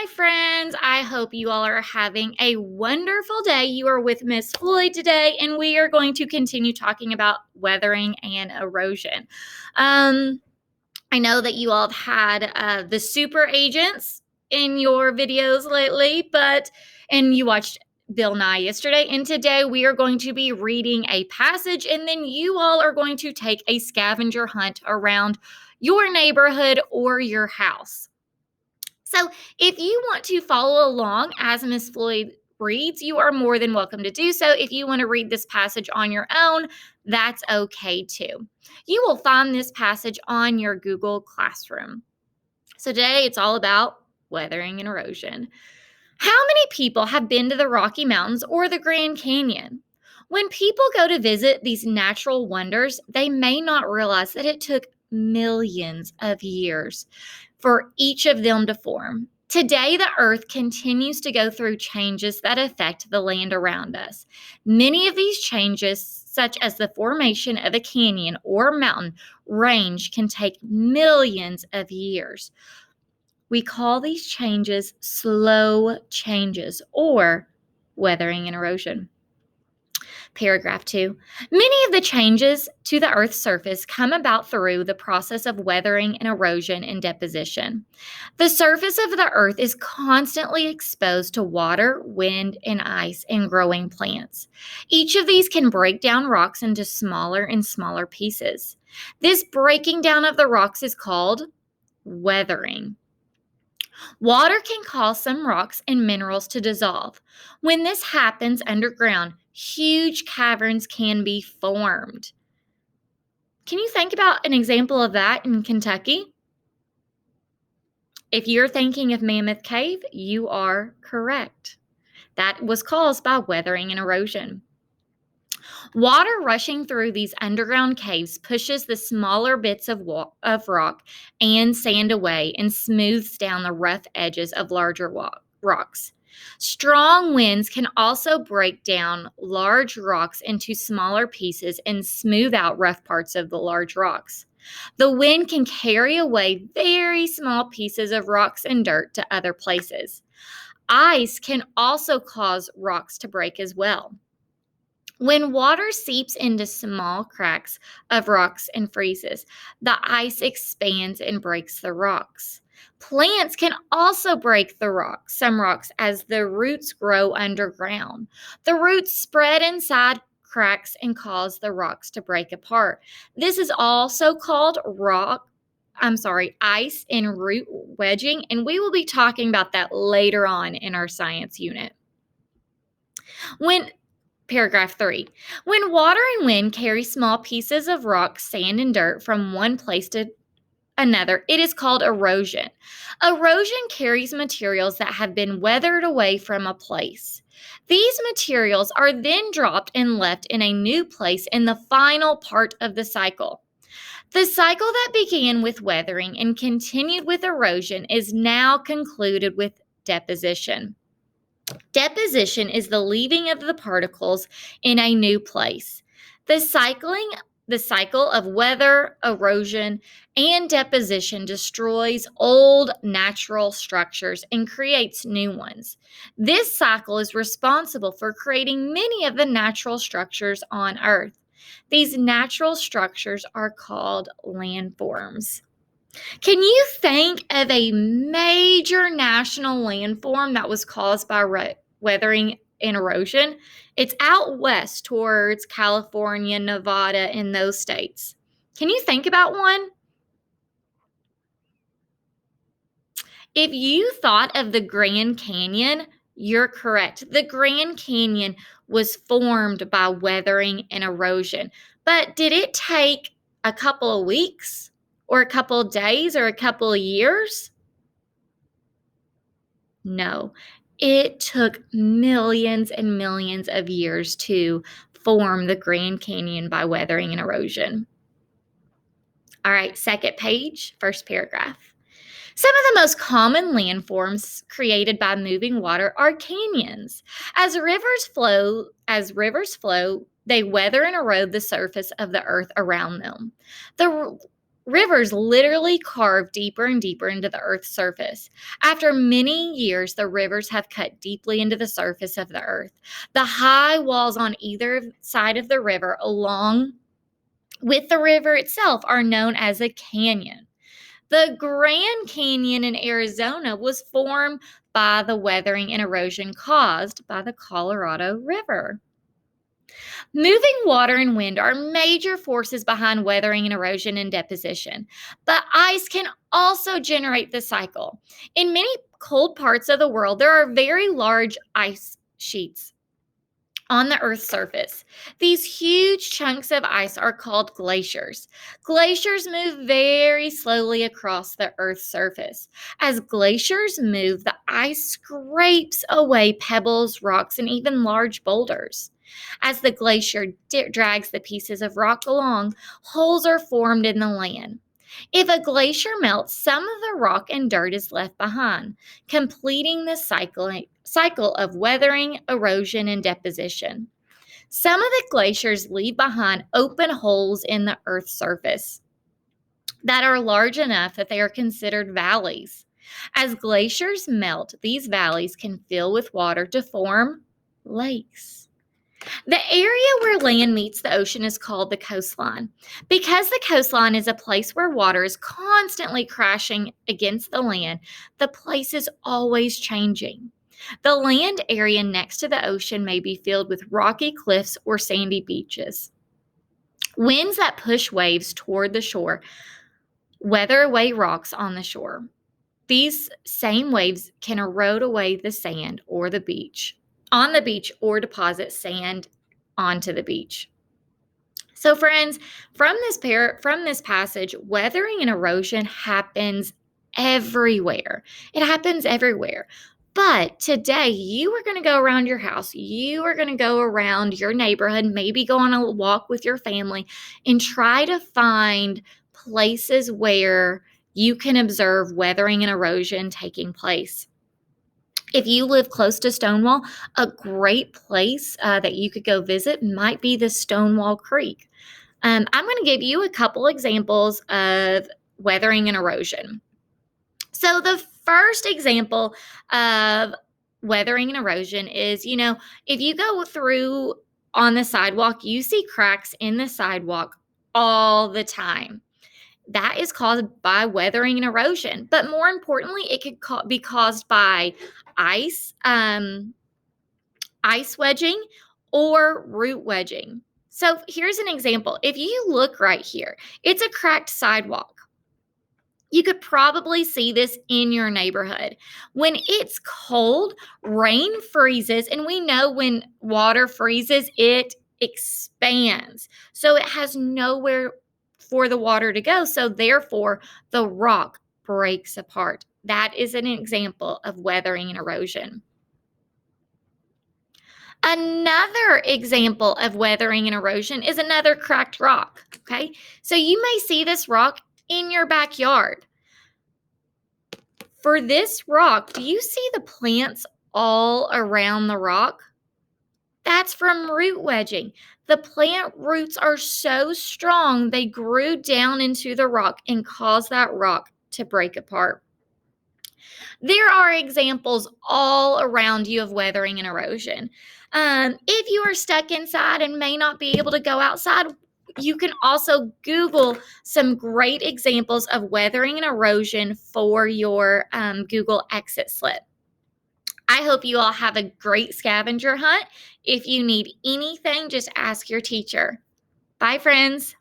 my friends. I hope you all are having a wonderful day. You are with Miss Floyd today, and we are going to continue talking about weathering and erosion. I know that you all have had the super agents in your videos lately, and you watched Bill Nye yesterday, and today we are going to be reading a passage, and then you all are going to take a scavenger hunt around your neighborhood or your house. So if you want to follow along as Miss Floyd reads, you are more than welcome to do so. If you want to read this passage on your own, that's okay too. You will find this passage on your Google Classroom. So today it's all about weathering and erosion. How many people have been to the Rocky Mountains or the Grand Canyon? When people go to visit these natural wonders, they may not realize that it took millions of years for each of them to form. Today, the earth continues to go through changes that affect the land around us. Many of these changes, such as the formation of a canyon or mountain range, can take millions of years. We call these changes slow changes or weathering and erosion. Paragraph 2. Many of the changes to the Earth's surface come about through the process of weathering and erosion and deposition. The surface of the Earth is constantly exposed to water, wind, and ice and growing plants. Each of these can break down rocks into smaller and smaller pieces. This breaking down of the rocks is called weathering. Water can cause some rocks and minerals to dissolve. When this happens underground, huge caverns can be formed. Can you think about an example of that in Kentucky? If you're thinking of Mammoth Cave, you are correct. That was caused by weathering and erosion. Water rushing through these underground caves pushes the smaller bits of rock and sand away and smooths down the rough edges of larger rocks. Strong winds can also break down large rocks into smaller pieces and smooth out rough parts of the large rocks. The wind can carry away very small pieces of rocks and dirt to other places. Ice can also cause rocks to break as well. When water seeps into small cracks of rocks and freezes, the ice expands and breaks the rocks. Plants can also break some rocks as the roots grow underground. The roots spread inside cracks and cause the rocks to break apart. This is also called ice and root wedging, and we will be talking about that later on in our science unit. Paragraph 3. When water and wind carry small pieces of rock, sand, and dirt from one place to another, it is called erosion. Erosion carries materials that have been weathered away from a place. These materials are then dropped and left in a new place in the final part of the cycle. The cycle that began with weathering and continued with erosion is now concluded with deposition. Deposition is the leaving of the particles in a new place. The cycle of weather, erosion, and deposition destroys old natural structures and creates new ones. This cycle is responsible for creating many of the natural structures on Earth. These natural structures are called landforms. Can you think of a major national landform that was caused by weathering and erosion? It's out west towards California, Nevada, and those states. Can you think about one? If you thought of the Grand Canyon, you're correct. The Grand Canyon was formed by weathering and erosion. But did it take a couple of weeks? Or a couple of days or a couple of years? No, it took millions and millions of years to form the Grand Canyon by weathering and erosion. All right, second page, first paragraph. Some of the most common landforms created by moving water are canyons. As rivers flow, they weather and erode the surface of the earth around them. Rivers literally carve deeper and deeper into the Earth's surface. After many years, the rivers have cut deeply into the surface of the Earth. The high walls on either side of the river, along with the river itself, are known as a canyon. The Grand Canyon in Arizona was formed by the weathering and erosion caused by the Colorado River. Moving water and wind are major forces behind weathering and erosion and deposition, but ice can also generate the cycle. In many cold parts of the world, there are very large ice sheets on the Earth's surface. These huge chunks of ice are called glaciers. Glaciers move very slowly across the Earth's surface. As glaciers move, the ice scrapes away pebbles, rocks, and even large boulders. As the glacier drags the pieces of rock along, holes are formed in the land. If a glacier melts, some of the rock and dirt is left behind, completing the cycle of weathering, erosion, and deposition. Some of the glaciers leave behind open holes in the Earth's surface that are large enough that they are considered valleys. As glaciers melt, these valleys can fill with water to form lakes. The area where land meets the ocean is called the coastline. Because the coastline is a place where water is constantly crashing against the land, the place is always changing. The land area next to the ocean may be filled with rocky cliffs or sandy beaches. Winds that push waves toward the shore weather away rocks on the shore. These same waves can erode away the sand or the beach on the beach or deposit sand onto the beach. So friends, from this passage, weathering and erosion happens everywhere. It happens everywhere. But today, you are going to go around your house. You are going to go around your neighborhood, maybe go on a walk with your family, and try to find places where you can observe weathering and erosion taking place. If you live close to Stonewall, a great place that you could go visit might be the Stonewall Creek. I'm going to give you a couple examples of weathering and erosion. So the first example of weathering and erosion is, if you go through on the sidewalk, you see cracks in the sidewalk all the time. That is caused by weathering and erosion. But more importantly, it could be caused by ice wedging or root wedging. So here's an example. If you look right here, it's a cracked sidewalk. You could probably see this in your neighborhood. When it's cold, rain freezes, and we know when water freezes, it expands. So it has nowhere for the water to go. So therefore, the rock breaks apart. That is an example of weathering and erosion. Another example of weathering and erosion is another cracked rock, okay? So you may see this rock in your backyard. For this rock, do you see the plants all around the rock? That's from root wedging. The plant roots are so strong, they grew down into the rock and caused that rock to break apart. There are examples all around you of weathering and erosion. If you are stuck inside and may not be able to go outside, you can also Google some great examples of weathering and erosion for your Google exit slip. I hope you all have a great scavenger hunt. If you need anything, just ask your teacher. Bye, friends.